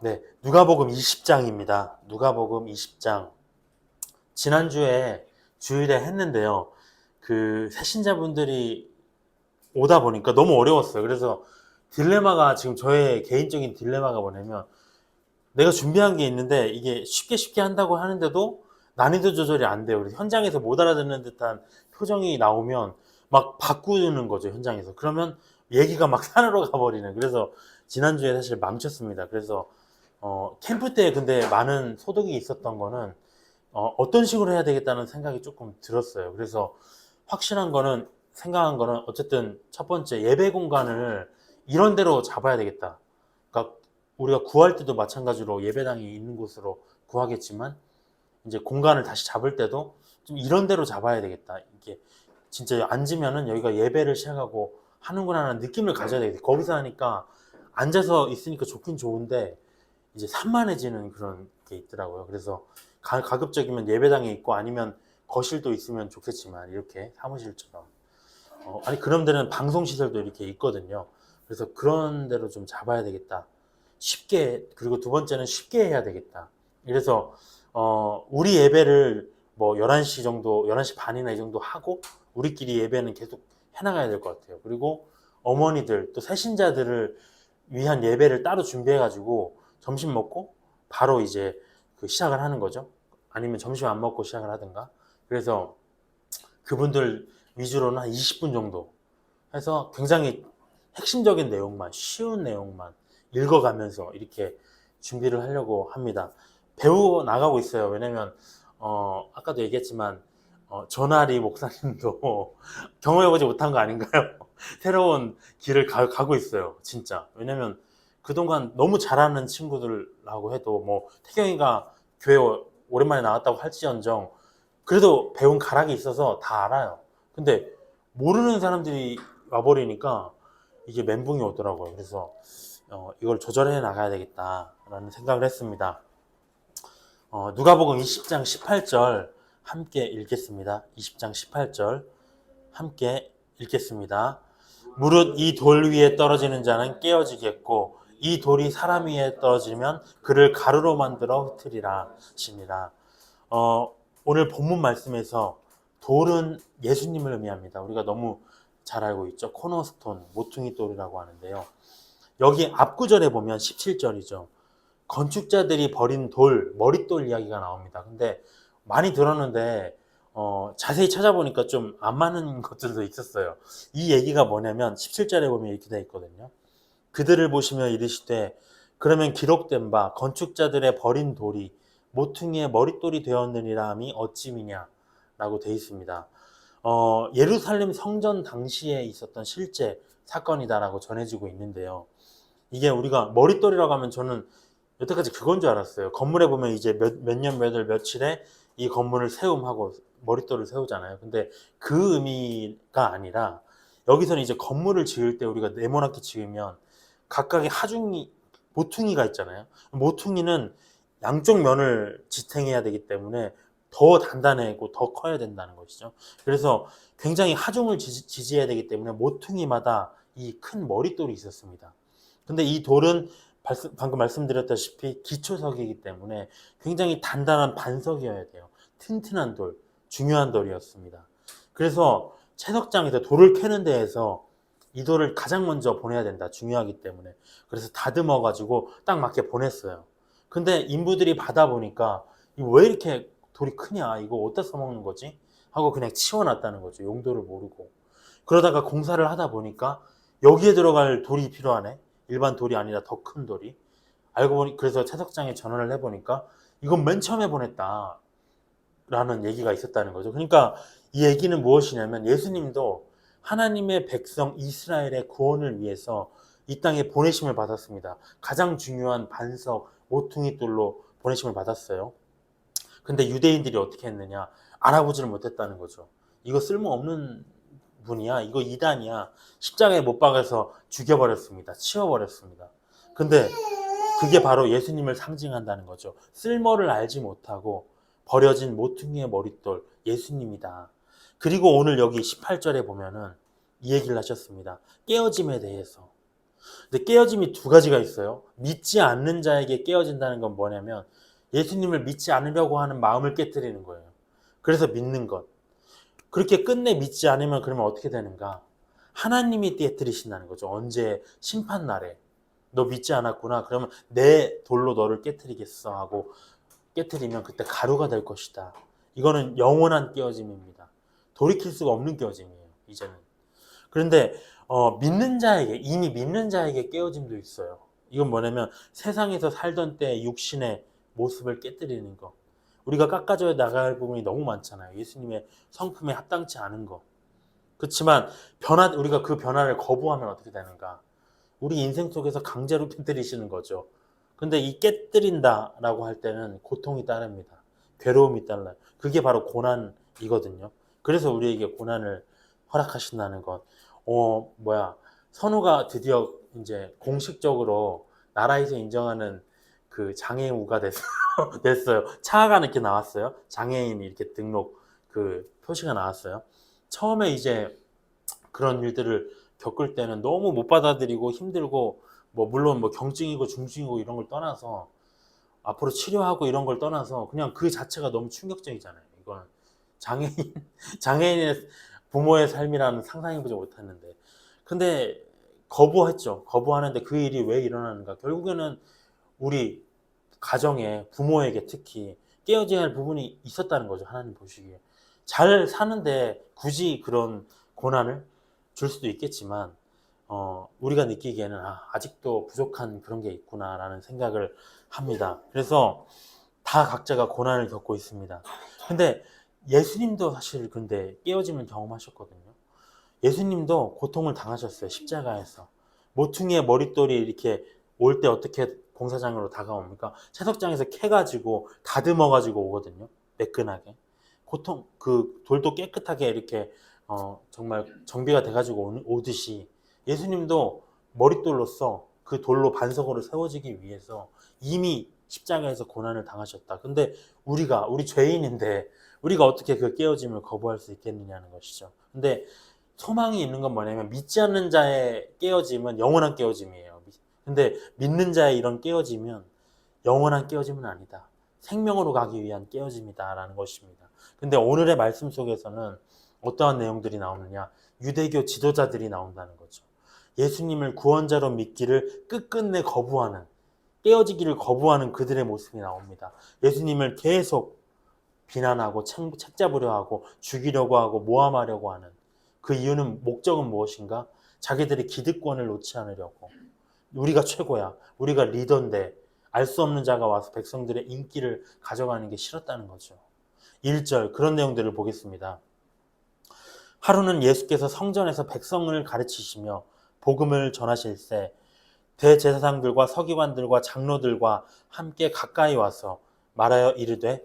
네, 누가복음 20장입니다. 누가복음 20장. 지난주에 주일에 했는데요. 그 새신자분들이 오다 보니까 너무 어려웠어요. 그래서 딜레마가 지금 저의 개인적인 딜레마가 뭐냐면 내가 준비한 게 있는데 이게 쉽게 한다고 하는데도 난이도 조절이 안 돼요. 그래서 현장에서 못 알아듣는 듯한 표정이 나오면 막 바꾸는 거죠, 현장에서. 그러면 얘기가 막 산으로 가버리는. 그래서 지난주에 사실 망쳤습니다. 그래서 캠프 때 근데 많은 소득이 있었던 거는 어떤 식으로 해야 되겠다는 생각이 조금 들었어요. 그래서 확실한 거는 생각한 거는 어쨌든 첫 번째 예배 공간을 이런 데로 잡아야 되겠다. 그러니까 우리가 구할 때도 마찬가지로 예배당이 있는 곳으로 구하겠지만 이제 공간을 다시 잡을 때도 좀 이런 데로 잡아야 되겠다. 이게 진짜 앉으면은 여기가 예배를 시작하고 하는구나라는 느낌을 가져야 되겠다. 거기서 하니까 앉아서 있으니까 좋긴 좋은데 이제 산만해지는 그런 게 있더라고요. 그래서 가급적이면 예배당에 있고 아니면 거실도 있으면 좋겠지만 이렇게 사무실처럼 아니 그런 데는 방송 시설도 이렇게 있거든요. 그래서 그런 데로 좀 잡아야 되겠다. 쉽게 그리고 두 번째는 쉽게 해야 되겠다. 그래서 우리 예배를 뭐 11시 정도 11시 반이나 이 정도 하고 우리끼리 예배는 계속 해나가야 될 것 같아요. 그리고 어머니들 또 새신자들을 위한 예배를 따로 준비해 가지고 점심 먹고 바로 이제 그 시작을 하는 거죠. 아니면 점심 안 먹고 시작을 하든가. 그래서 그분들 위주로는 한 20분 정도 해서 굉장히 핵심적인 내용만, 쉬운 내용만 읽어가면서 이렇게 준비를 하려고 합니다. 배워 나가고 있어요. 왜냐면, 아까도 얘기했지만, 전하리 목사님도 경험해보지 못한 거 아닌가요? 새로운 길을 가고 있어요. 진짜. 왜냐면 그동안 너무 잘하는 친구들하고 해도 뭐, 태경이가 교회 오랜만에 나왔다고 할지언정, 그래도 배운 가락이 있어서 다 알아요. 근데 모르는 사람들이 와버리니까 이게 멘붕이 오더라고요. 그래서 이걸 조절해 나가야 되겠다라는 생각을 했습니다. 누가복음 20장 18절 함께 읽겠습니다. 20장 18절 함께 읽겠습니다. 무릇 이 돌 위에 떨어지는 자는 깨어지겠고 이 돌이 사람 위에 떨어지면 그를 가루로 만들어 흩으리라 하십니다. 오늘 본문 말씀에서 돌은 예수님을 의미합니다. 우리가 너무 잘 알고 있죠. 코너스톤, 모퉁이 돌이라고 하는데요. 여기 앞구절에 보면 17절이죠. 건축자들이 버린 돌, 머릿돌 이야기가 나옵니다. 근데 많이 들었는데 자세히 찾아보니까 좀 안 맞는 것들도 있었어요. 이 얘기가 뭐냐면 17절에 보면 이렇게 되어 있거든요. 그들을 보시며 이르시되 그러면 기록된 바 건축자들의 버린 돌이 모퉁이의 머릿돌이 되었느니라 함이 어찌미냐 라고 되어 있습니다. 예루살렘 성전 당시에 있었던 실제 사건이다라고 전해지고 있는데요. 이게 우리가 머릿돌이라고 하면 저는 여태까지 그건 줄 알았어요. 건물에 보면 이제 몇 년, 몇 월, 며칠에 이 건물을 세움하고 머릿돌을 세우잖아요. 근데 그 의미가 아니라 여기서는 이제 건물을 지을 때 우리가 네모나게 지으면 각각의 하중이, 모퉁이가 있잖아요. 모퉁이는 양쪽 면을 지탱해야 되기 때문에 더 단단하고 더 커야 된다는 것이죠. 그래서 굉장히 하중을 지지해야 되기 때문에 모퉁이마다 이 큰 머릿돌이 있었습니다. 근데 이 돌은 방금 말씀드렸다시피 기초석이기 때문에 굉장히 단단한 반석이어야 돼요. 튼튼한 돌, 중요한 돌이었습니다. 그래서 채석장에서 돌을 캐는 데에서 이 돌을 가장 먼저 보내야 된다. 중요하기 때문에. 그래서 다듬어 가지고 딱 맞게 보냈어요. 근데 인부들이 받아보니까 이거 왜 이렇게 돌이 크냐? 이거 어디다 써먹는 거지? 하고 그냥 치워놨다는 거죠. 용도를 모르고. 그러다가 공사를 하다 보니까 여기에 들어갈 돌이 필요하네. 일반 돌이 아니라 더 큰 돌이. 알고 보니 그래서 채석장에 전화를 해보니까 이건 맨 처음에 보냈다. 라는 얘기가 있었다는 거죠. 그러니까 이 얘기는 무엇이냐면 예수님도 하나님의 백성 이스라엘의 구원을 위해서 이 땅에 보내심을 받았습니다. 가장 중요한 반석, 모퉁이 돌로 보내심을 받았어요. 근데 유대인들이 어떻게 했느냐? 알아보지를 못했다는 거죠. 이거 쓸모없는 분이야. 이거 이단이야. 십자가에 못 박아서 죽여버렸습니다. 치워버렸습니다. 근데 그게 바로 예수님을 상징한다는 거죠. 쓸모를 알지 못하고 버려진 모퉁이의 머릿돌 예수님이다. 그리고 오늘 여기 18절에 보면은 이 얘기를 하셨습니다. 깨어짐에 대해서. 근데 깨어짐이 두 가지가 있어요. 믿지 않는 자에게 깨어진다는 건 뭐냐면 예수님을 믿지 않으려고 하는 마음을 깨뜨리는 거예요. 그래서 믿는 것. 그렇게 끝내 믿지 않으면 그러면 어떻게 되는가? 하나님이 깨뜨리신다는 거죠. 언제? 심판날에. 너 믿지 않았구나. 그러면 내 돌로 너를 깨뜨리겠어 하고 깨뜨리면 그때 가루가 될 것이다. 이거는 영원한 깨어짐입니다. 돌이킬 수가 없는 깨어짐이에요. 이제는. 그런데 믿는 자에게, 이미 믿는 자에게 깨어짐도 있어요. 이건 뭐냐면 세상에서 살던 때 육신의 모습을 깨뜨리는 거. 우리가 깎아줘야 나갈 부분이 너무 많잖아요. 예수님의 성품에 합당치 않은 거. 그렇지만 우리가 그 변화를 거부하면 어떻게 되는가? 우리 인생 속에서 강제로 깨뜨리시는 거죠. 근데 이 깨뜨린다라고 할 때는 고통이 따릅니다. 괴로움이 따라요. 그게 바로 고난이거든요. 그래서 우리에게 고난을 허락하신다는 것. 선우가 드디어 이제 공식적으로 나라에서 인정하는 그 장애우가 됐어요. 차가 이렇게 나왔어요. 장애인이 이렇게 등록 그 표시가 나왔어요. 처음에 이제 그런 일들을 겪을 때는 너무 못 받아들이고 힘들고 물론 경증이고 중증이고 이런 걸 떠나서 앞으로 치료하고 이런 걸 떠나서 그냥 그 자체가 너무 충격적이잖아요. 이건 장애인 장애인의 부모의 삶이라는 상상해보지 못했는데 근데 거부했죠. 거부하는데 그 일이 왜 일어나는가? 결국에는 우리 가정에 부모에게 특히 깨어져야 할 부분이 있었다는 거죠. 하나님 보시기에 잘 사는데 굳이 그런 고난을 줄 수도 있겠지만 우리가 느끼기에는 아직도 부족한 그런 게 있구나라는 생각을 합니다. 그래서 다 각자가 고난을 겪고 있습니다. 근데 예수님도 사실 근데 깨어짐을 경험하셨거든요. 예수님도 고통을 당하셨어요. 십자가에서. 모퉁이의 머릿돌이 이렇게 올 때 어떻게 공사장으로 다가옵니까? 채석장에서 캐가지고 다듬어가지고 오거든요. 매끈하게. 그 돌도 깨끗하게 이렇게 정말 정비가 돼가지고 오듯이 예수님도 머릿돌로서 그 돌로 반석으로 세워지기 위해서 이미 십자가에서 고난을 당하셨다. 근데 우리 죄인인데 우리가 어떻게 그 깨어짐을 거부할 수 있겠느냐는 것이죠. 근데 소망이 있는 건 뭐냐면 믿지 않는 자의 깨어짐은 영원한 깨어짐이에요. 근데 믿는 자의 이런 깨어짐은 영원한 깨어짐은 아니다. 생명으로 가기 위한 깨어짐이다라는 것입니다. 근데 오늘의 말씀 속에서는 어떠한 내용들이 나오느냐? 유대교 지도자들이 나온다는 거죠. 예수님을 구원자로 믿기를 끝끝내 거부하는, 깨어지기를 거부하는 그들의 모습이 나옵니다. 예수님을 계속 비난하고 책잡으려 하고 죽이려고 하고 모함하려고 하는 그 이유는 목적은 무엇인가? 자기들의 기득권을 놓지 않으려고. 우리가 최고야. 우리가 리더인데 알 수 없는 자가 와서 백성들의 인기를 가져가는 게 싫었다는 거죠. 1절 그런 내용들을 보겠습니다. 하루는 예수께서 성전에서 백성을 가르치시며 복음을 전하실새 대제사장들과 서기관들과 장로들과 함께 가까이 와서 말하여 이르되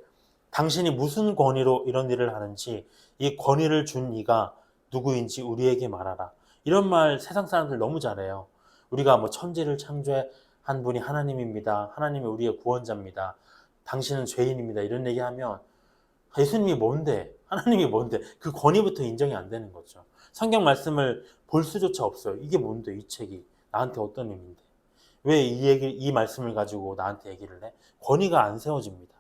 당신이 무슨 권위로 이런 일을 하는지 이 권위를 준 이가 누구인지 우리에게 말하라. 이런 말 세상 사람들 너무 잘해요. 우리가 천지를 창조한 분이 하나님입니다. 하나님이 우리의 구원자입니다. 당신은 죄인입니다. 이런 얘기하면 예수님이 뭔데? 하나님이 뭔데? 그 권위부터 인정이 안 되는 거죠. 성경 말씀을 볼 수조차 없어요. 이게 뭔데? 이 책이 나한테 어떤 의미인데? 왜 이 말씀을 가지고 나한테 얘기를 해? 권위가 안 세워집니다.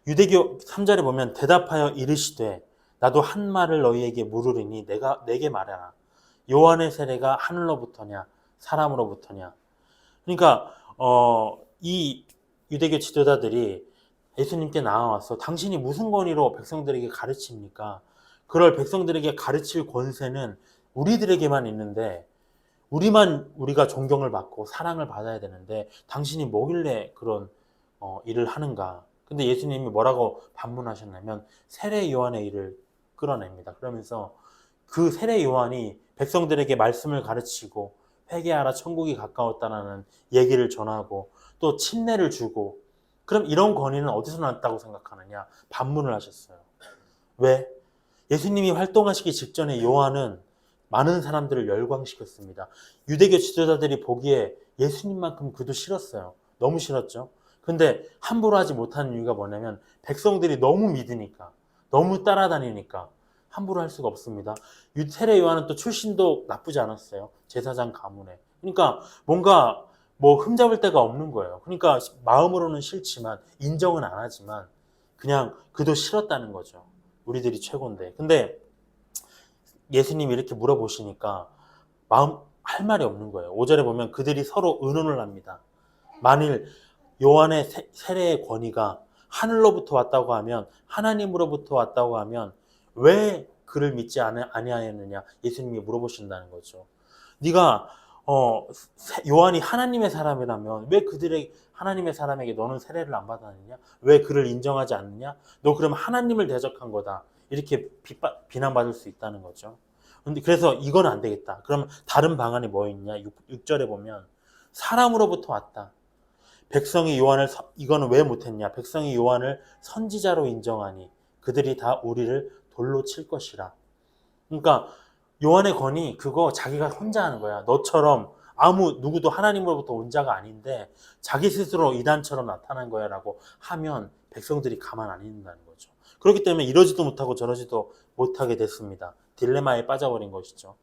유대교 3절에 보면 대답하여 이르시되 나도 한 말을 너희에게 물으리니 내게 말하라. 요한의 세례가 하늘로부터냐 사람으로부터냐. 그러니까 이 유대교 지도자들이 예수님께 나와서 당신이 무슨 권위로 백성들에게 가르칩니까? 그럴 백성들에게 가르칠 권세는 우리들에게만 있는데 우리가 존경을 받고 사랑을 받아야 되는데 당신이 뭐길래 그런 일을 하는가? 근데 예수님이 뭐라고 반문하셨냐면 세례 요한의 일을 끌어냅니다. 그러면서 그 세례 요한이 백성들에게 말씀을 가르치고 회개하라 천국이 가까웠다라는 얘기를 전하고 또 침례를 주고 그럼 이런 권위는 어디서 났다고 생각하느냐? 반문을 하셨어요. 왜? 예수님이 활동하시기 직전에 요한은 많은 사람들을 열광시켰습니다. 유대교 지도자들이 보기에 예수님만큼 그도 싫었어요. 너무 싫었죠. 근데 함부로 하지 못하는 이유가 뭐냐면 백성들이 너무 믿으니까, 너무 따라다니니까 함부로 할 수가 없습니다. 세례 요한은 또 출신도 나쁘지 않았어요. 제사장 가문에. 그러니까 뭔가 뭐 흠잡을 데가 없는 거예요. 그러니까 마음으로는 싫지만 인정은 안 하지만 그냥 그도 싫었다는 거죠. 우리들이 최고인데. 근데 예수님이 이렇게 물어보시니까 마음 할 말이 없는 거예요. 5절에 보면 그들이 서로 의논을 합니다. 만일 요한의 세례의 권위가 하늘로부터 왔다고 하면, 하나님으로부터 왔다고 하면 왜 그를 믿지 아니하였느냐 예수님이 물어보신다는 거죠. 네가 요한이 하나님의 사람이라면 왜 그들의 하나님의 사람에게 너는 세례를 안 받았느냐? 왜 그를 인정하지 않느냐? 너 그럼 하나님을 대적한 거다. 이렇게 비난받을 수 있다는 거죠. 근데 그래서 이건 안 되겠다. 그럼 다른 방안이 뭐 있냐? 6절에 보면 사람으로부터 왔다. 백성이 요한을 이거는 왜 못했냐? 백성이 요한을 선지자로 인정하니 그들이 다 우리를 돌로 칠 것이라. 그러니까 요한의 권위 그거 자기가 혼자 하는 거야. 너처럼 누구도 하나님으로부터 온 자가 아닌데 자기 스스로 이단처럼 나타난 거야라고 하면 백성들이 가만 안 있는다는 거죠. 그렇기 때문에 이러지도 못하고 저러지도 못하게 됐습니다. 딜레마에 빠져버린 것이죠.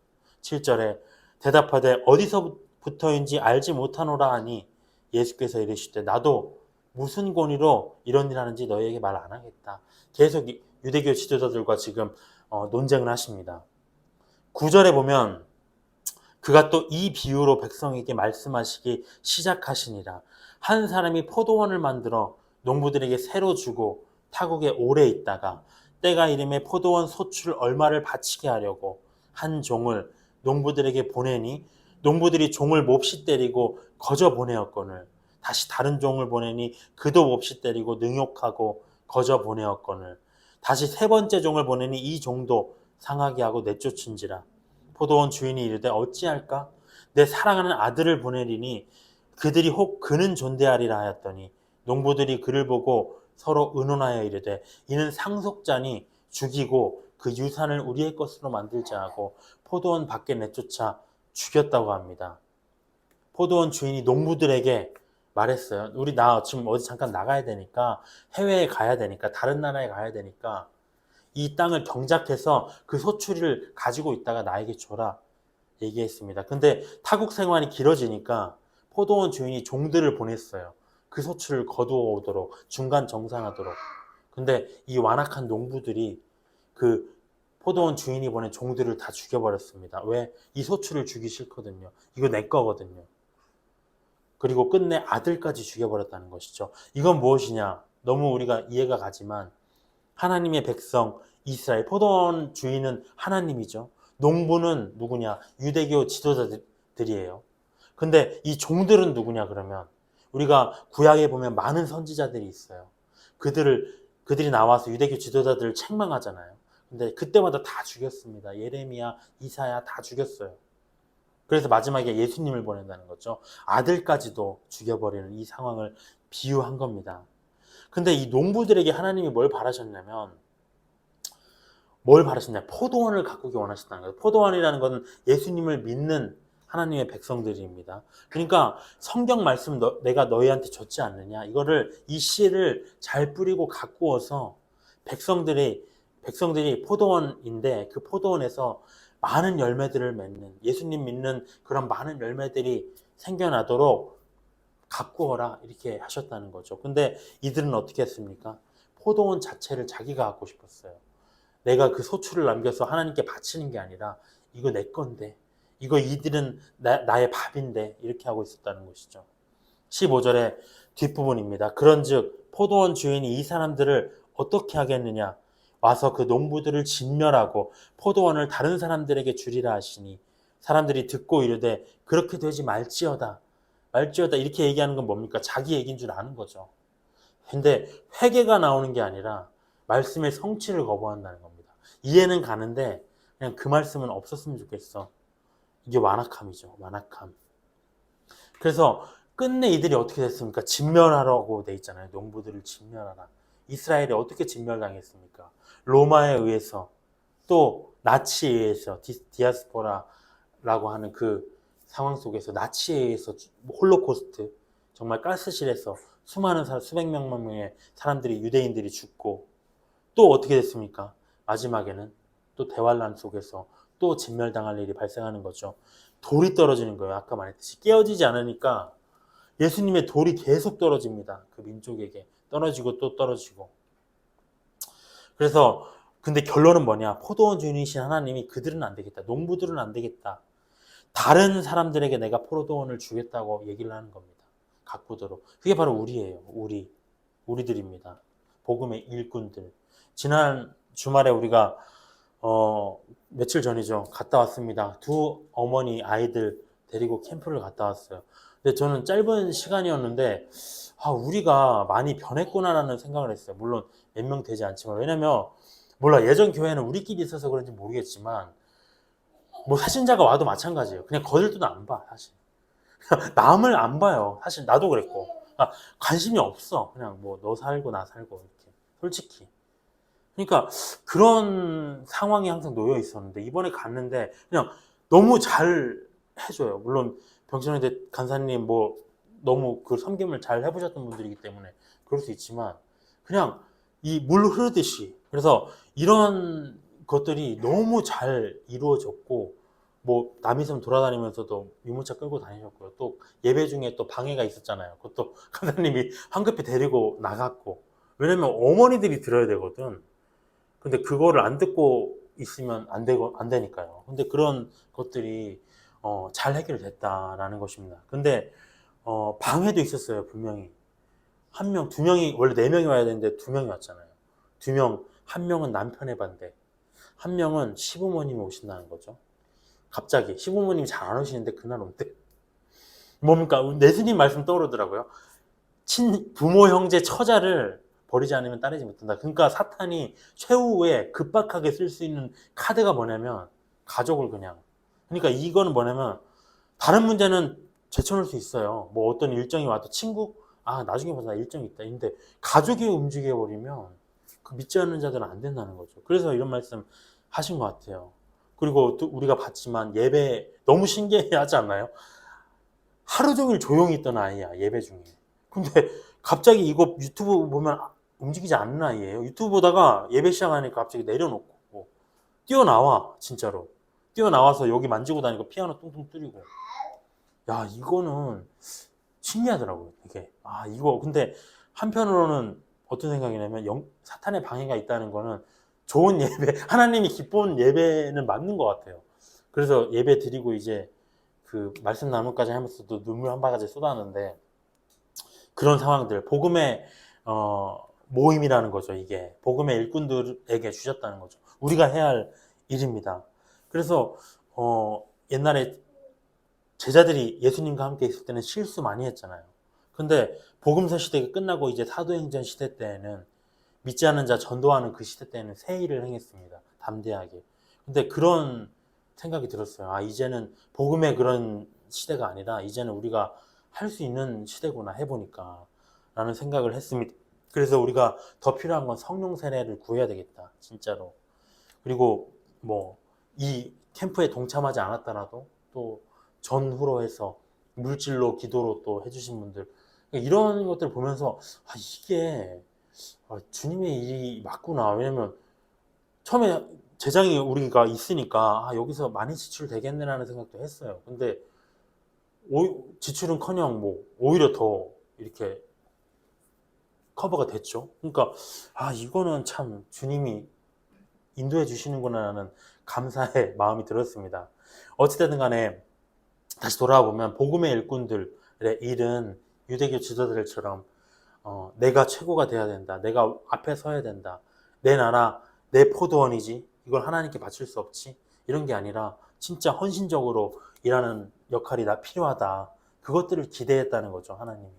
7절에 대답하되 어디서부터인지 알지 못하노라 하니 예수께서 이르시되 나도 무슨 권위로 이런 일 하는지 너희에게 말 안 하겠다. 계속 유대교 지도자들과 지금 논쟁을 하십니다. 9절에 보면 그가 또 이 비유로 백성에게 말씀하시기 시작하시니라. 한 사람이 포도원을 만들어 농부들에게 새로 주고 타국에 오래 있다가 때가 이름에 포도원 소출 얼마를 바치게 하려고 한 종을 농부들에게 보내니 농부들이 종을 몹시 때리고 거저 보내었거늘 다시 다른 종을 보내니 그도 몹시 때리고 능욕하고 거저 보내었거늘 다시 세 번째 종을 보내니 이 종도 상하게 하고 내쫓은지라. 포도원 주인이 이르되 어찌할까? 내 사랑하는 아들을 보내리니 그들이 혹 그는 존대하리라 하였더니 농부들이 그를 보고 서로 의논하여 이르되 이는 상속자니 죽이고 그 유산을 우리의 것으로 만들자 하고 포도원 밖에 내쫓아 죽였다고 합니다. 포도원 주인이 농부들에게 말했어요. 나 지금 어디 잠깐 나가야 되니까 해외에 가야 되니까 다른 나라에 가야 되니까 이 땅을 경작해서 그 소출을 가지고 있다가 나에게 줘라 얘기했습니다. 근데 타국 생활이 길어지니까 포도원 주인이 종들을 보냈어요. 그 소출을 거두어 오도록 중간 정산하도록. 근데 이 완악한 농부들이 그 포도원 주인이 보낸 종들을 다 죽여버렸습니다. 왜? 이 소출을 주기 싫거든요. 이거 내 거거든요. 그리고 끝내 아들까지 죽여버렸다는 것이죠. 이건 무엇이냐? 너무 우리가 이해가 가지만 하나님의 백성 이스라엘 포도원 주인은 하나님이죠. 농부는 누구냐? 유대교 지도자들이에요. 근데 이 종들은 누구냐 그러면 우리가 구약에 보면 많은 선지자들이 있어요. 그들이 나와서 유대교 지도자들을 책망하잖아요. 근데 그때마다 다 죽였습니다. 예레미야, 이사야 다 죽였어요. 그래서 마지막에 예수님을 보낸다는 거죠. 아들까지도 죽여버리는 이 상황을 비유한 겁니다. 근데 이 농부들에게 하나님이 뭘 바라셨냐면 포도원을 가꾸기 원하셨다는 거예요. 포도원이라는 것은 예수님을 믿는 하나님의 백성들입니다. 그러니까 성경 말씀 내가 너희한테 줬지 않느냐. 이 씨를 잘 뿌리고 가꾸어서 백성들이 포도원인데 그 포도원에서 많은 열매들을 맺는 예수님 믿는 그런 많은 열매들이 생겨나도록 가꾸어라 이렇게 하셨다는 거죠. 근데 이들은 어떻게 했습니까? 포도원 자체를 자기가 갖고 싶었어요. 내가 그 소출을 남겨서 하나님께 바치는 게 아니라 이거 내 건데 이거 이들은 나의 밥인데 이렇게 하고 있었다는 것이죠. 15절의 뒷부분입니다. 그런즉 포도원 주인이 이 사람들을 어떻게 하겠느냐 와서 그 농부들을 진멸하고 포도원을 다른 사람들에게 주리라 하시니 사람들이 듣고 이르되 그렇게 되지 말지어다 이렇게 얘기하는 건 뭡니까? 자기 얘기인 줄 아는 거죠. 근데 회개가 나오는 게 아니라 말씀의 성취를 거부한다는 겁니다. 이해는 가는데 그냥 그 말씀은 없었으면 좋겠어. 이게 완악함이죠. 완악함. 그래서 끝내 이들이 어떻게 됐습니까? 진멸하라고 돼 있잖아요. 농부들을 진멸하라. 이스라엘이 어떻게 진멸당했습니까? 로마에 의해서 또 나치에 의해서 디아스포라라고 하는 그 상황 속에서 나치에 의해서 홀로코스트 정말 가스실에서 수많은 수백 명의 사람들이 유대인들이 죽고 또 어떻게 됐습니까? 마지막에는 또 대환란 속에서 또 진멸당할 일이 발생하는 거죠. 돌이 떨어지는 거예요. 아까 말했듯이 깨어지지 않으니까 예수님의 돌이 계속 떨어집니다. 그 민족에게 떨어지고 또 떨어지고. 그래서 근데 결론은 뭐냐? 포도원 주인이신 하나님이 그들은 안 되겠다. 농부들은 안 되겠다. 다른 사람들에게 내가 포도원을 주겠다고 얘기를 하는 겁니다. 가꾸도록. 그게 바로 우리예요. 우리들입니다. 복음의 일꾼들. 지난 주말에 우리가 며칠 전이죠. 갔다 왔습니다. 두 어머니 아이들 데리고 캠프를 갔다 왔어요. 근데 저는 짧은 시간이었는데 우리가 많이 변했구나라는 생각을 했어요. 물론 몇 명 되지 않지만. 왜냐면 몰라, 예전 교회는 우리끼리 있어서 그런지 모르겠지만 뭐 사신자가 와도 마찬가지예요. 그냥 거들떠도 안 봐, 사실. 남을 안 봐요. 사실 나도 그랬고. 관심이 없어. 그냥 뭐 너 살고 나 살고 이렇게. 솔직히. 그러니까 그런 상황이 항상 놓여 있었는데 이번에 갔는데 그냥 너무 잘 해줘요. 물론 병천회대 간사님 뭐 너무 그 섬김을 잘 해보셨던 분들이기 때문에 그럴 수 있지만 그냥 이 물 흐르듯이. 그래서 이런 것들이 너무 잘 이루어졌고 뭐 남이섬 돌아다니면서도 유모차 끌고 다니셨고요. 또 예배 중에 또 방해가 있었잖아요. 그것도 간사님이 황급히 데리고 나갔고. 왜냐면 어머니들이 들어야 되거든. 근데 그거를 안 듣고 있으면 안 되니까요. 근데 그런 것들이 잘 해결됐다라는 것입니다. 근데 방해도 있었어요, 분명히. 한 명, 두 명이, 원래 네 명이 와야 되는데 두 명이 왔잖아요. 두 명, 한 명은 남편의 반대, 한 명은 시부모님이 오신다는 거죠. 갑자기 시부모님이 잘 안 오시는데 그날 온대. 뭡니까? 예수님 말씀 떠오르더라고요. 부모, 형제, 처자를 버리지 않으면 따르지 못한다. 그러니까 사탄이 최후에 급박하게 쓸 수 있는 카드가 뭐냐면 가족을 그냥. 그러니까 이거는 뭐냐면 다른 문제는 제쳐놓을 수 있어요. 뭐 어떤 일정이 와도 친구, 나중에 보자, 나 일정이 있다. 근데 가족이 움직여버리면 그 믿지 않는 자들은 안 된다는 거죠. 그래서 이런 말씀 하신 것 같아요. 그리고 또 우리가 봤지만 예배 너무 신기하지 않나요? 하루 종일 조용히 있던 아이야, 예배 중에. 근데 갑자기 이거 유튜브 보면 움직이지 않는 아이예요. 유튜브 보다가 예배 시작하니까 갑자기 내려놓고 뛰어나와, 진짜로. 뛰어나와서 여기 만지고 다니고 피아노 뚱뚱 뚫리고. 야, 이거는 신기하더라고요, 이게. 이거 근데 한편으로는 어떤 생각이냐면 사탄의 방해가 있다는 거는 좋은 예배, 하나님이 기쁜 예배는 맞는 것 같아요. 그래서 예배 드리고 이제 그 말씀 나눔까지 하면서도 눈물 한 바가지 쏟았는데 그런 상황들, 복음의 모임이라는 거죠. 이게 복음의 일꾼들에게 주셨다는 거죠. 우리가 해야 할 일입니다. 그래서 옛날에 제자들이 예수님과 함께 있을 때는 실수 많이 했잖아요. 근데 복음서 시대가 끝나고 이제 사도행전 시대 때에는 믿지 않는 자 전도하는 그 시대 때에는 새 일을 행했습니다. 담대하게. 근데 그런 생각이 들었어요. 이제는 복음의 그런 시대가 아니라 이제는 우리가 할 수 있는 시대구나 해보니까 라는 생각을 했습니다. 그래서 우리가 더 필요한 건 성령 세례를 구해야 되겠다. 진짜로. 그리고 뭐 이 캠프에 동참하지 않았더라도 또 전후로 해서 물질로 기도로 또 해주신 분들, 이런 것들을 보면서 이게 주님의 일이 맞구나. 왜냐면 처음에 재정이 우리가 있으니까 여기서 많이 지출되겠네라는 생각도 했어요. 근데 지출은커녕 뭐 오히려 더 이렇게 커버가 됐죠. 그러니까 이거는 참 주님이 인도해 주시는구나라는 감사의 마음이 들었습니다. 어찌됐든 간에 다시 돌아와 보면 복음의 일꾼들의 일은 유대교 지도자들처럼 내가 최고가 돼야 된다. 내가 앞에 서야 된다. 내 나라, 내 포도원이지. 이걸 하나님께 바칠 수 없지. 이런 게 아니라 진짜 헌신적으로 일하는 역할이 필요하다. 그것들을 기대했다는 거죠, 하나님이.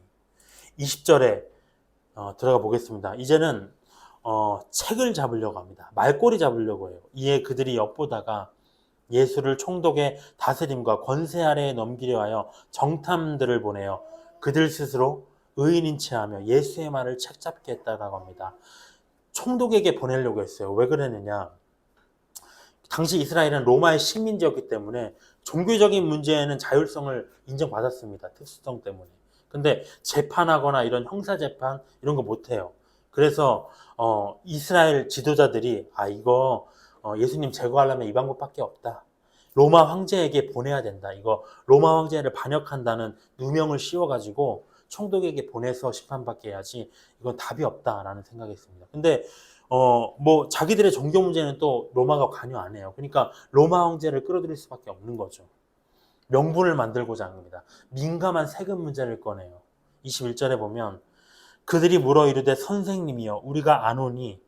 20절에 들어가 보겠습니다. 이제는 책을 잡으려고 합니다. 말꼬리 잡으려고 해요. 이에 그들이 엿보다가 예수를 총독의 다스림과 권세 아래에 넘기려 하여 정탐들을 보내요. 그들 스스로 의인인 체하며 예수의 말을 책잡게 했다라고 합니다. 총독에게 보내려고 했어요. 왜 그랬느냐? 당시 이스라엘은 로마의 식민지였기 때문에 종교적인 문제에는 자율성을 인정받았습니다. 특수성 때문에. 근데 재판하거나 이런 형사재판 이런 거 못해요. 그래서 이스라엘 지도자들이 이거 예수님 제거하려면 이 방법밖에 없다. 로마 황제에게 보내야 된다. 이거 로마 황제를 반역한다는 누명을 씌워가지고 총독에게 보내서 심판받게 해야지 이건 답이 없다라는 생각이 있습니다. 근데 뭐 자기들의 종교 문제는 또 로마가 관여 안 해요. 그러니까 로마 황제를 끌어들일 수밖에 없는 거죠. 명분을 만들고자 합니다. 민감한 세금 문제를 꺼내요. 21절에 보면 그들이 물어 이르되 선생님이여 우리가 아노니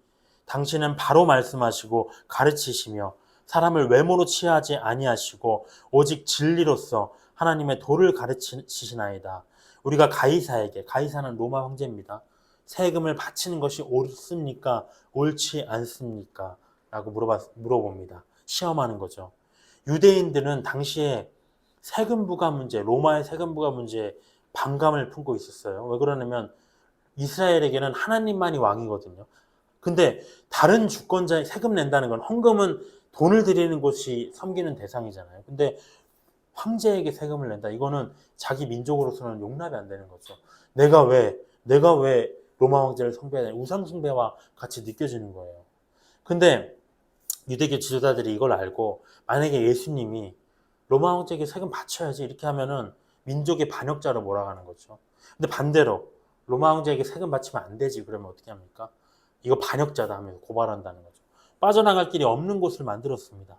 당신은 바로 말씀하시고 가르치시며 사람을 외모로 취하지 아니하시고 오직 진리로서 하나님의 도를 가르치시나이다. 우리가 가이사는 로마 황제입니다. 세금을 바치는 것이 옳습니까? 옳지 않습니까? 라고 물어봅니다. 시험하는 거죠. 유대인들은 당시에 세금 부과 문제, 로마의 세금 부과 문제에 반감을 품고 있었어요. 왜 그러냐면 이스라엘에게는 하나님만이 왕이거든요. 근데 다른 주권자에 세금 낸다는 건 헌금은 돈을 드리는 곳이 섬기는 대상이잖아요. 근데 황제에게 세금을 낸다. 이거는 자기 민족으로서는 용납이 안 되는 거죠. 내가 왜 로마 황제를 숭배해야 되냐. 우상 숭배와 같이 느껴지는 거예요. 근데 유대교 지도자들이 이걸 알고 만약에 예수님이 로마 황제에게 세금 바쳐야지 이렇게 하면은 민족의 반역자로 몰아가는 거죠. 근데 반대로 로마 황제에게 세금 바치면 안 되지 그러면 어떻게 합니까? 이거 반역자다 하면서 고발한다는 거죠. 빠져나갈 길이 없는 곳을 만들었습니다.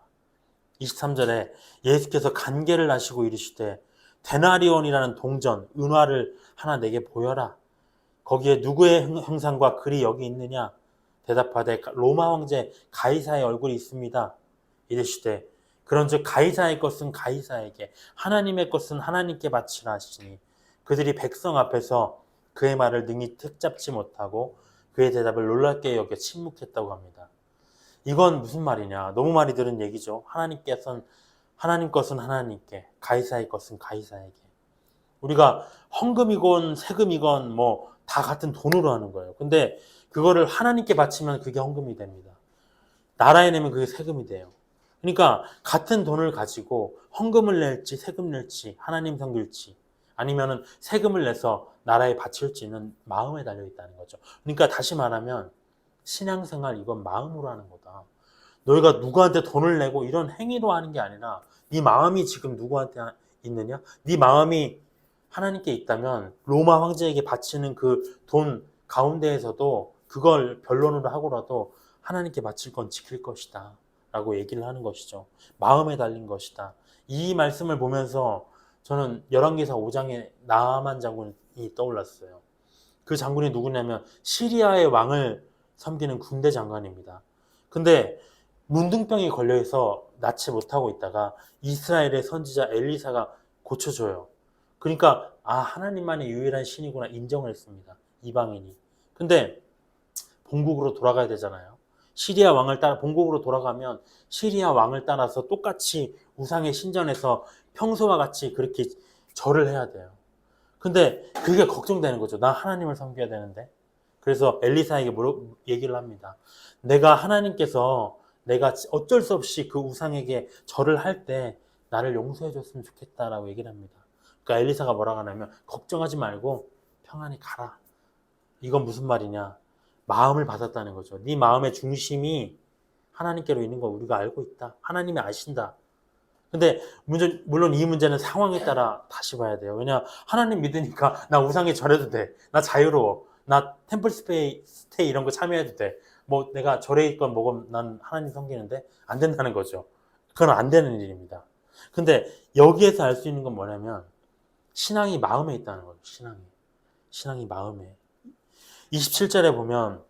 23절에 예수께서 간계를 하시고 이르시되 데나리온이라는 동전, 은화를 하나 내게 보여라. 거기에 누구의 형상과 글이 여기 있느냐? 대답하되 로마 황제 가이사의 얼굴이 있습니다. 이르시되 그런즉 가이사의 것은 가이사에게 하나님의 것은 하나님께 바치라 하시니 그들이 백성 앞에서 그의 말을 능히 택잡지 못하고 그의 대답을 놀랍게 여겨 침묵했다고 합니다. 이건 무슨 말이냐? 너무 많이 들은 얘기죠. 하나님 것은 하나님께, 가이사의 것은 가이사에게. 우리가 헌금이건 세금이건 뭐 다 같은 돈으로 하는 거예요. 근데 그거를 하나님께 바치면 그게 헌금이 됩니다. 나라에 내면 그게 세금이 돼요. 그러니까 같은 돈을 가지고 헌금을 낼지 세금 낼지 하나님 섬길지 아니면은 세금을 내서 나라에 바칠지는 마음에 달려 있다는 거죠. 그러니까 다시 말하면 신앙생활 이건 마음으로 하는 거다. 너희가 누구한테 돈을 내고 이런 행위로 하는 게 아니라 네 마음이 지금 누구한테 있느냐? 네 마음이 하나님께 있다면 로마 황제에게 바치는 그 돈 가운데에서도 그걸 변론으로 하고라도 하나님께 바칠 건 지킬 것이다 라고 얘기를 하는 것이죠. 마음에 달린 것이다. 이 말씀을 보면서 저는 열왕기사 5장에 나아만 장군이 떠올랐어요. 그 장군이 누구냐면 시리아의 왕을 섬기는 군대 장관입니다. 근데 문둥병이 걸려서 낫지 못하고 있다가 이스라엘의 선지자 엘리사가 고쳐줘요. 그러니까 하나님만이 유일한 신이구나 인정을 했습니다. 이방인이. 근데 본국으로 돌아가야 되잖아요. 시리아 왕을 따라 본국으로 돌아가면 시리아 왕을 따라서 똑같이 우상의 신전에서 평소와 같이 그렇게 절을 해야 돼요. 근데 그게 걱정되는 거죠. 나 하나님을 섬겨야 되는데. 그래서 엘리사에게 얘기를 합니다. 하나님께서 내가 어쩔 수 없이 그 우상에게 절을 할 때 나를 용서해 줬으면 좋겠다라고 얘기를 합니다. 그러니까 엘리사가 뭐라고 하냐면 걱정하지 말고 평안히 가라. 이건 무슨 말이냐? 마음을 받았다는 거죠. 네 마음의 중심이 하나님께로 있는 거 우리가 알고 있다. 하나님이 아신다. 근데 물론 이 문제는 상황에 따라 다시 봐야 돼요. 왜냐 하나님 믿으니까 나 우상에 절해도 돼. 나 자유로워. 나 템플 스테이 이런 거 참여해도 돼. 뭐 내가 절에 있건 뭐건 난 하나님 섬기는데 안 된다는 거죠. 그건 안 되는 일입니다. 근데 여기에서 알 수 있는 건 뭐냐면 신앙이 마음에 있다는 거예요. 신앙이 마음에. 27절에 보면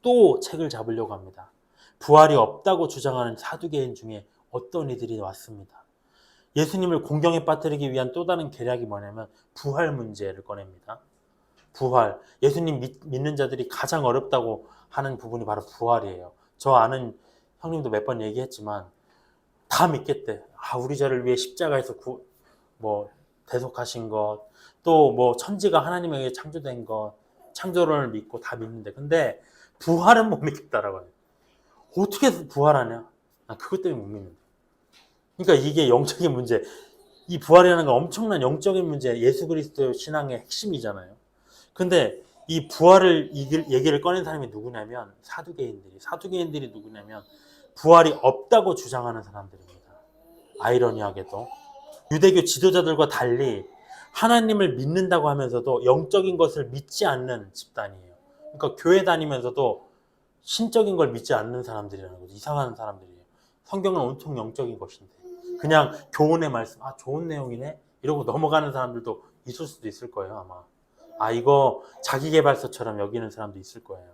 또 책을 잡으려고 합니다. 부활이 없다고 주장하는 사두개인 중에 어떤 이들이 왔습니다. 예수님을 공경에 빠뜨리기 위한 또 다른 계략이 뭐냐면 부활 문제를 꺼냅니다. 부활. 예수님 믿는 자들이 가장 어렵다고 하는 부분이 바로 부활이에요. 저 아는 형님도 몇 번 얘기했지만 다 믿겠대. 우리 자를 위해 십자가에서 대속하신 것, 또 뭐 천지가 하나님에 의해 창조된 것, 창조론을 믿고 다 믿는데 근데 부활은 못 믿겠다라고 해요. 어떻게 부활하냐? 난 그것 때문에 못 믿는다. 그러니까 이게 영적인 문제. 이 부활이라는 건 엄청난 영적인 문제, 예수 그리스도 신앙의 핵심이잖아요. 근데 이 부활을 얘기를 꺼낸 사람이 누구냐면 사두개인들이 누구냐면 부활이 없다고 주장하는 사람들입니다. 아이러니하게도 유대교 지도자들과 달리 하나님을 믿는다고 하면서도 영적인 것을 믿지 않는 집단이에요. 그러니까 교회 다니면서도 신적인 걸 믿지 않는 사람들이라는 거죠. 이상한 사람들이에요. 성경은 온통 영적인 것인데 그냥 교훈의 말씀, 좋은 내용이네 이러고 넘어가는 사람들도 있을 수도 있을 거예요. 아마 이거 자기계발서처럼 여기는 사람도 있을 거예요.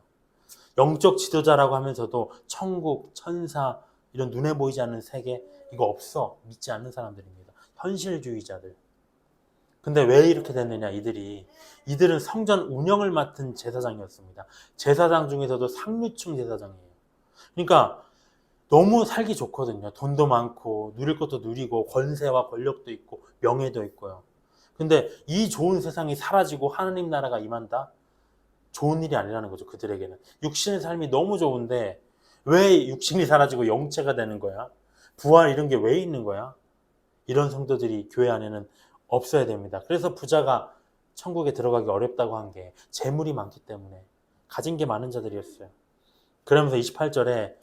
영적 지도자라고 하면서도 천국, 천사 이런 눈에 보이지 않는 세계 이거 없어 믿지 않는 사람들입니다. 현실주의자들. 근데 왜 이렇게 됐느냐 이들은 성전 운영을 맡은 제사장이었습니다. 제사장 중에서도 상류층 제사장이에요. 그러니까 너무 살기 좋거든요. 돈도 많고 누릴 것도 누리고 권세와 권력도 있고 명예도 있고요. 근데 이 좋은 세상이 사라지고 하나님 나라가 임한다? 좋은 일이 아니라는 거죠. 그들에게는. 육신의 삶이 너무 좋은데 왜 육신이 사라지고 영체가 되는 거야? 부활 이런 게 왜 있는 거야? 이런 성도들이 교회 안에는 없어야 됩니다. 그래서 부자가 천국에 들어가기 어렵다고 한 게 재물이 많기 때문에 가진 게 많은 자들이었어요. 그러면서 28절에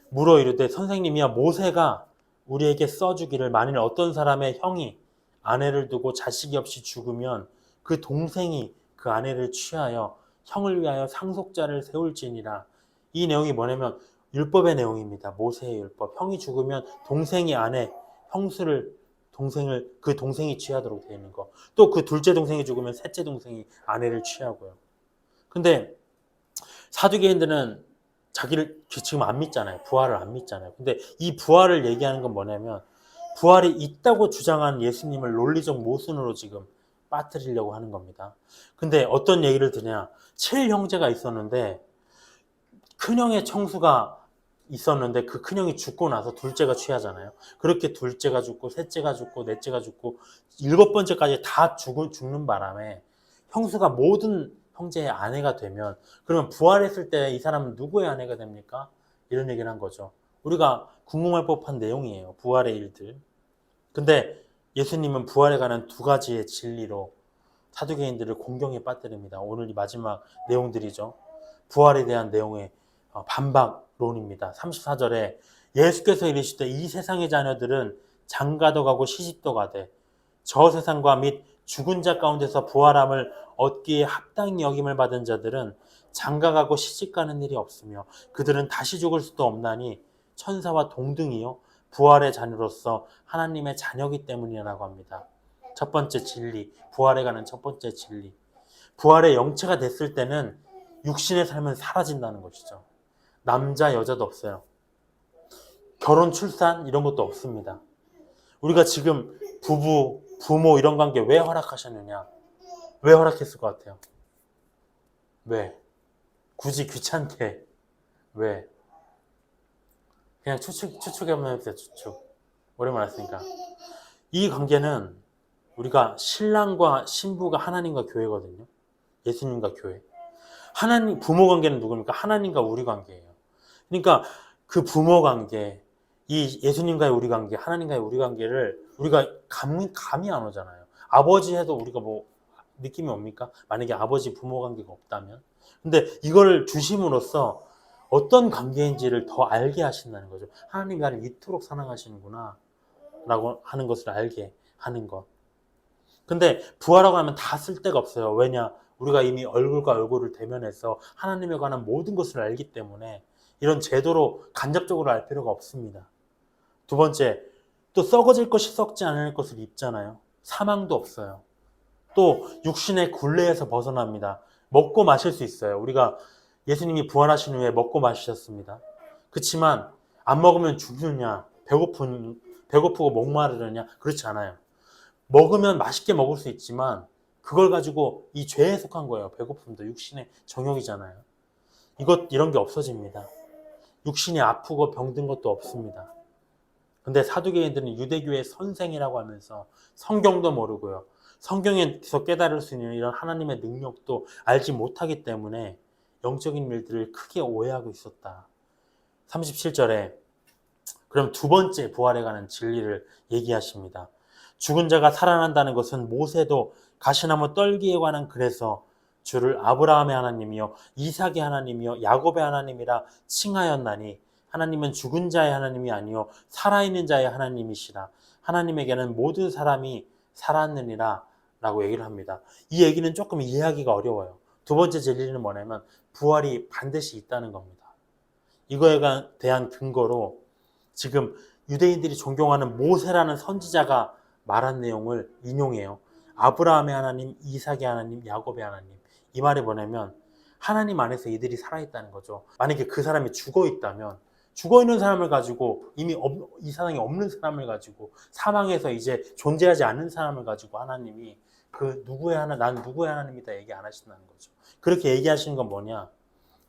물어 이르되 선생님이야 모세가 우리에게 써주기를 만일 어떤 사람의 형이 아내를 두고 자식이 없이 죽으면 그 동생이 그 아내를 취하여 형을 위하여 상속자를 세울지니라. 이 내용이 뭐냐면 율법의 내용입니다. 모세의 율법. 형이 죽으면 동생이 아내, 그 동생이 취하도록 되어 있는 거. 또 그 둘째 동생이 죽으면 셋째 동생이 아내를 취하고요. 근데 사두개인들은 자기를 지금 안 믿잖아요. 부활을 안 믿잖아요. 근데 이 부활을 얘기하는 건 뭐냐면 부활이 있다고 주장한 예수님을 논리적 모순으로 지금 빠뜨리려고 하는 겁니다. 근데 어떤 얘기를 드냐? 7형제가 있었는데 큰형의 청수가 있었는데 그 큰형이 죽고 나서 둘째가 취하잖아요. 그렇게 둘째가 죽고 셋째가 죽고 넷째가 죽고 일곱 번째까지 다 죽는 바람에 형수가 모든 형제의 아내가 되면 그러면 부활했을 때 이 사람은 누구의 아내가 됩니까? 이런 얘기를 한 거죠. 우리가 궁금할 법한 내용이에요. 부활의 일들. 근데 예수님은 부활에 관한 두 가지의 진리로 사두개인들을 공경에 빠뜨립니다. 오늘 이 마지막 내용들이죠. 부활에 대한 내용의 반박론입니다. 34절에 예수께서 이르시되 이 세상의 자녀들은 장가도 가고 시집도 가되 저 세상과 및 죽은 자 가운데서 부활함을 얻기에 합당히 여김을 받은 자들은 장가가고 시집가는 일이 없으며 그들은 다시 죽을 수도 없나니 천사와 동등이요 부활의 자녀로서 하나님의 자녀이기 때문이라고 합니다. 첫 번째 진리, 부활에 관한 첫 번째 진리. 부활의 영체가 됐을 때는 육신의 삶은 사라진다는 것이죠. 남자, 여자도 없어요. 결혼, 출산 이런 것도 없습니다. 우리가 지금 부부, 부모 이런 관계 왜 허락하셨느냐? 왜 허락했을 것 같아요? 왜? 굳이 귀찮게. 왜? 그냥 추측 한번 해보세요. 추측. 오랜만에 했으니까. 이 관계는 우리가 신랑과 신부가 하나님과 교회거든요. 예수님과 교회. 하나님, 부모 관계는 누굽니까? 하나님과 우리 관계예요. 그러니까 그 부모 관계, 이 예수님과의 우리 관계, 하나님과의 우리 관계를 우리가 감이 안 오잖아요. 아버지 해도 우리가 뭐 느낌이 옵니까? 만약에 아버지 부모 관계가 없다면. 근데 이걸 주심으로써 어떤 관계인지를 더 알게 하신다는 거죠. 하나님이 나를 이토록 사랑하시는구나 라고 하는 것을 알게 하는 것. 근데 부활하고 나면 다 쓸 데가 없어요. 왜냐? 우리가 이미 얼굴과 얼굴을 대면해서 하나님에 관한 모든 것을 알기 때문에 이런 제도로 간접적으로 알 필요가 없습니다. 두 번째, 또 썩어질 것이 썩지 않을 것을 입잖아요. 사망도 없어요. 또 육신의 굴레에서 벗어납니다. 먹고 마실 수 있어요. 우리가 예수님이 부활하신 후에 먹고 마시셨습니다. 그렇지만 안 먹으면 죽느냐, 배고프고 목마르느냐 그렇지 않아요. 먹으면 맛있게 먹을 수 있지만 그걸 가지고 이 죄에 속한 거예요. 배고픔도 육신의 정욕이잖아요. 이런 게 없어집니다. 육신이 아프고 병든 것도 없습니다. 근데 사두개인들은 유대교의 선생이라고 하면서 성경도 모르고요. 성경에서 깨달을 수 있는 이런 하나님의 능력도 알지 못하기 때문에 영적인 일들을 크게 오해하고 있었다. 37절에 그럼 두 번째 부활에 관한 진리를 얘기하십니다. 죽은 자가 살아난다는 것은 모세도 가시나무 떨기에 관한 글에서 주를 아브라함의 하나님이요 이삭의 하나님이요 야곱의 하나님이라 칭하였나니 하나님은 죽은 자의 하나님이 아니요 살아있는 자의 하나님이시라. 하나님에게는 모든 사람이 살았느니라 라고 얘기를 합니다. 이 얘기는 조금 이해하기가 어려워요. 두 번째 진리는 뭐냐면 부활이 반드시 있다는 겁니다. 이거에 대한 근거로 지금 유대인들이 존경하는 모세라는 선지자가 말한 내용을 인용해요. 아브라함의 하나님, 이삭의 하나님, 야곱의 하나님. 이 말이 뭐냐면 하나님 안에서 이들이 살아있다는 거죠. 만약에 그 사람이 죽어있다면 죽어있는 사람을 가지고 이미 이 세상에 없는 사람을 가지고 사망해서 이제 존재하지 않는 사람을 가지고 하나님이 난 누구의 하나님이다 얘기 안 하신다는 거죠. 그렇게 얘기하시는 건 뭐냐?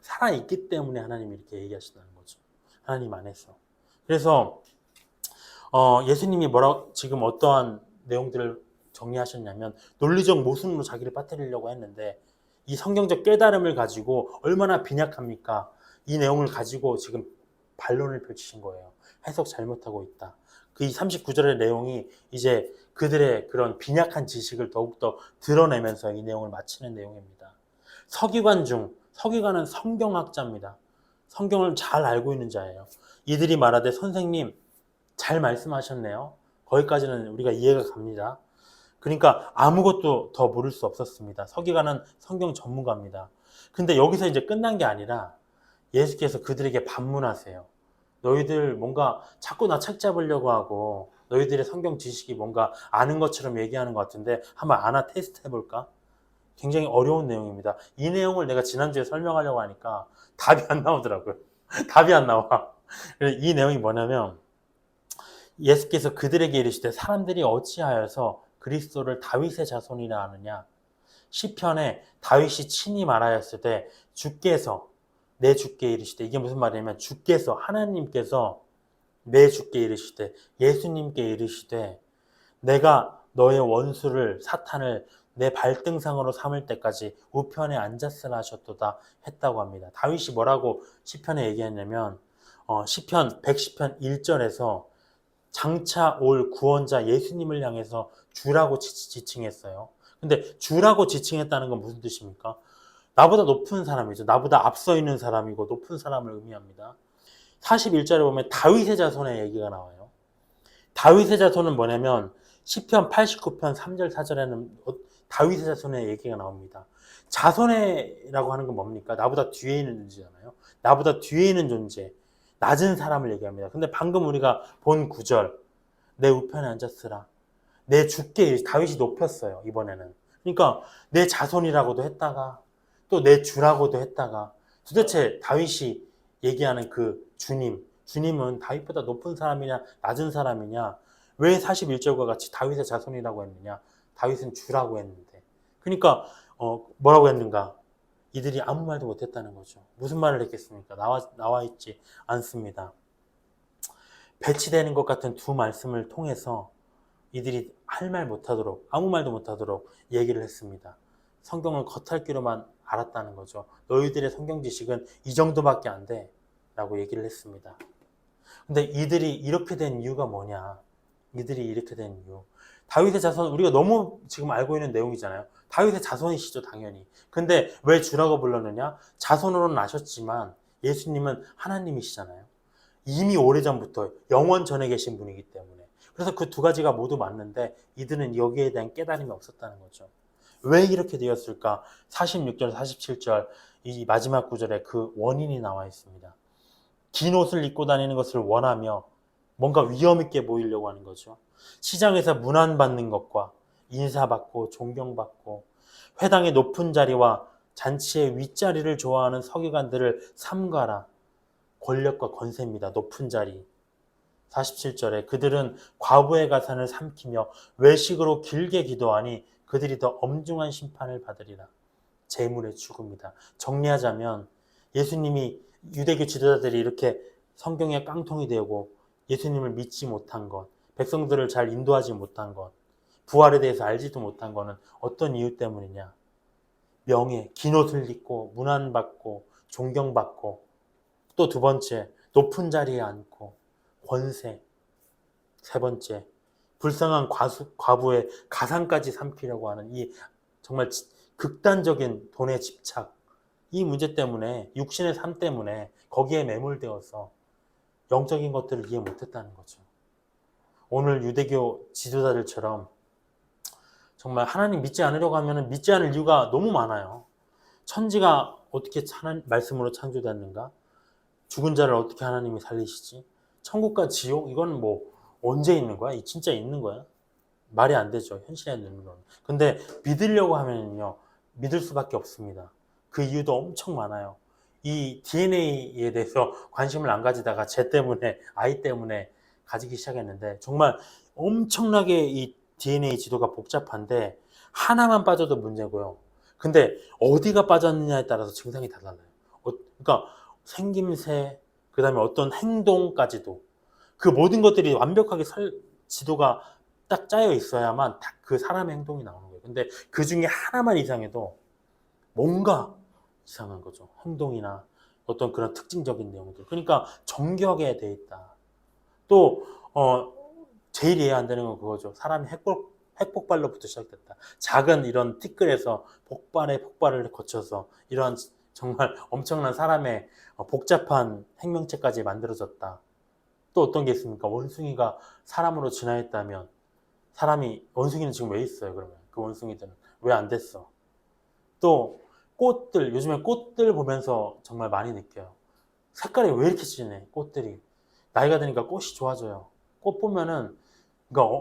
살아있기 때문에 하나님이 이렇게 얘기하신다는 거죠. 하나님 안에서. 그래서 예수님이 지금 어떠한 내용들을 정리하셨냐면 논리적 모순으로 자기를 빠뜨리려고 했는데 이 성경적 깨달음을 가지고 얼마나 빈약합니까? 이 내용을 가지고 지금 반론을 펼치신 거예요. 해석 잘못하고 있다. 그 이 39절의 내용이 이제 그들의 그런 빈약한 지식을 더욱더 드러내면서 이 내용을 마치는 내용입니다. 서기관은 성경학자입니다. 성경을 잘 알고 있는 자예요. 이들이 말하되 선생님 잘 말씀하셨네요. 거기까지는 우리가 이해가 갑니다. 그러니까 아무것도 더 물을 수 없었습니다. 서기관은 성경 전문가입니다. 근데 여기서 이제 끝난 게 아니라 예수께서 그들에게 반문하세요. 너희들 뭔가 자꾸 나 책 잡으려고 하고 너희들의 성경 지식이 뭔가 아는 것처럼 얘기하는 것 같은데 한번 아나 테스트 해볼까? 굉장히 어려운 내용입니다. 이 내용을 내가 지난주에 설명하려고 하니까 답이 안 나오더라고요. 답이 안 나와. 이 내용이 뭐냐면 예수께서 그들에게 이르시되 사람들이 어찌하여서 그리스도를 다윗의 자손이라 하느냐. 시편에 다윗이 친히 말하였을 때 주께서 내 주께 이르시되 이게 무슨 말이냐면 주께서 하나님께서 내 주께 이르시되 예수님께 이르시되 내가 너의 원수를 사탄을 내 발등상으로 삼을 때까지 우편에 앉았으라 하셨도다 했다고 합니다. 다윗이 뭐라고 시편에 얘기했냐면 시편 110편 1절에서 장차 올 구원자 예수님을 향해서 주라고 지칭했어요. 근데 주라고 지칭했다는 건 무슨 뜻입니까? 나보다 높은 사람이죠. 나보다 앞서 있는 사람이고 높은 사람을 의미합니다. 41절에 보면 다윗의 자손의 얘기가 나와요. 다윗의 자손은 뭐냐면 시편 89편 3절 4절에는 다윗의 자손의 얘기가 나옵니다. 자손이라고 하는 건 뭡니까? 나보다 뒤에 있는 존재잖아요. 나보다 뒤에 있는 존재, 낮은 사람을 얘기합니다. 근데 방금 우리가 본 구절, 내 우편에 앉았으라. 내 주께 다윗이 높였어요. 이번에는. 그러니까 내 자손이라고도 했다가 또 내 주라고도 했다가 도대체 다윗이 얘기하는 그 주님은 다윗보다 높은 사람이냐 낮은 사람이냐 왜 41절과 같이 다윗의 자손이라고 했느냐 다윗은 주라고 했는데 그러니까 뭐라고 했는가 이들이 아무 말도 못했다는 거죠. 무슨 말을 했겠습니까? 나와 있지 않습니다. 배치되는 것 같은 두 말씀을 통해서 이들이 할 말 못하도록 아무 말도 못하도록 얘기를 했습니다. 성경을 겉핥기로만 알았다는 거죠. 너희들의 성경 지식은 이 정도밖에 안 돼 라고 얘기를 했습니다. 근데 이들이 이렇게 된 이유가 뭐냐? 이들이 이렇게 된 이유. 다윗의 자손 우리가 너무 지금 알고 있는 내용이잖아요. 다윗의 자손이시죠 당연히. 근데 왜 주라고 불렀느냐? 자손으로는 아셨지만 예수님은 하나님이시잖아요. 이미 오래전부터 영원 전에 계신 분이기 때문에. 그래서 그 두 가지가 모두 맞는데 이들은 여기에 대한 깨달음이 없었다는 거죠. 왜 이렇게 되었을까? 46절, 47절 이 마지막 구절에 그 원인이 나와 있습니다. 긴 옷을 입고 다니는 것을 원하며 뭔가 위험 있게 보이려고 하는 거죠. 시장에서 문안받는 것과 인사받고 존경받고 회당의 높은 자리와 잔치의 윗자리를 좋아하는 서기관들을 삼가라. 권력과 권세입니다. 높은 자리. 47절에 그들은 과부의 가산을 삼키며 외식으로 길게 기도하니 그들이 더 엄중한 심판을 받으리라. 재물의 죽음이다. 정리하자면 예수님이 유대교 지도자들이 이렇게 성경의 깡통이 되고 예수님을 믿지 못한 것, 백성들을 잘 인도하지 못한 것, 부활에 대해서 알지도 못한 것은 어떤 이유 때문이냐? 명예, 긴 옷을 입고 문안받고 존경받고 또 두 번째, 높은 자리에 앉고 권세, 세 번째, 불쌍한 과부의 가산까지 삼키려고 하는 이 정말 극단적인 돈의 집착, 이 문제 때문에 육신의 삶 때문에 거기에 매몰되어서 영적인 것들을 이해 못했다는 거죠. 오늘 유대교 지도자들처럼 정말 하나님 믿지 않으려고 하면 믿지 않을 이유가 너무 많아요. 천지가 어떻게 하나님 말씀으로 창조됐는가? 죽은 자를 어떻게 하나님이 살리시지? 천국과 지옥 이건 뭐 언제 있는 거야? 이 진짜 있는 거야? 말이 안 되죠. 현실의 눈으로는. 근데 믿으려고 하면요. 믿을 수밖에 없습니다. 그 이유도 엄청 많아요. 이 DNA에 대해서 관심을 안 가지다가 쟤 때문에, 아이 때문에 가지기 시작했는데 정말 엄청나게 이 DNA 지도가 복잡한데 하나만 빠져도 문제고요. 근데 어디가 빠졌느냐에 따라서 증상이 다 달라요. 그러니까 생김새, 그 다음에 어떤 행동까지도 그 모든 것들이 완벽하게 지도가 딱 짜여 있어야만 그 사람의 행동이 나오는 거예요. 근데 그 중에 하나만 이상해도 뭔가 이상한 거죠. 행동이나 어떤 그런 특징적인 내용들. 그러니까 정교하게 돼 있다. 또 제일 이해 안 되는 건 그거죠. 사람이 핵폭발로부터 시작됐다. 작은 이런 티끌에서 폭발의 폭발을 거쳐서 이러한 정말 엄청난 사람의 복잡한 생명체까지 만들어졌다. 또 어떤 게 있습니까? 원숭이가 사람으로 진화했다면 원숭이는 지금 왜 있어요, 그러면? 그 원숭이들은 왜 안 됐어? 또 꽃들, 요즘에 꽃들 보면서 정말 많이 느껴요. 색깔이 왜 이렇게 진해, 꽃들이. 나이가 드니까 꽃이 좋아져요. 꽃 보면은, 그러니까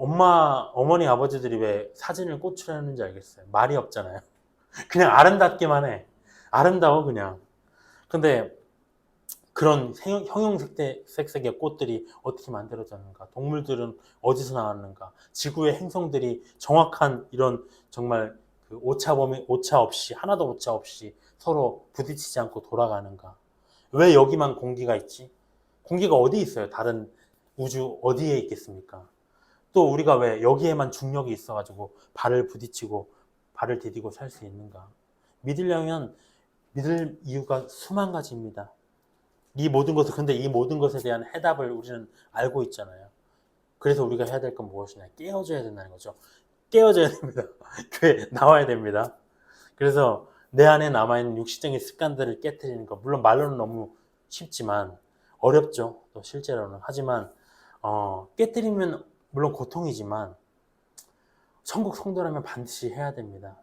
어머니, 아버지들이 왜 사진을 꽃으로 했는지 알겠어요. 말이 없잖아요. 그냥 아름답기만 해. 아름다워, 그냥. 근데 그런 형형색색의 꽃들이 어떻게 만들어졌는가? 동물들은 어디서 나왔는가? 지구의 행성들이 정확한 이런 정말 그 오차 없이, 하나도 오차 없이 서로 부딪히지 않고 돌아가는가? 왜 여기만 공기가 있지? 공기가 어디 있어요? 다른 우주 어디에 있겠습니까? 또 우리가 왜 여기에만 중력이 있어가지고 발을 디디고 살 수 있는가? 믿으려면 믿을 이유가 수만 가지입니다. 근데 이 모든 것에 대한 해답을 우리는 알고 있잖아요. 그래서 우리가 해야 될 건 무엇이냐? 깨어져야 된다는 거죠. 깨어져야 됩니다. 교회 나와야 됩니다. 그래서 내 안에 남아있는 육신적인 습관들을 깨트리는 거. 물론 말로는 너무 쉽지만 어렵죠. 또 실제로는. 하지만 깨트리면 물론 고통이지만 천국 성도라면 반드시 해야 됩니다.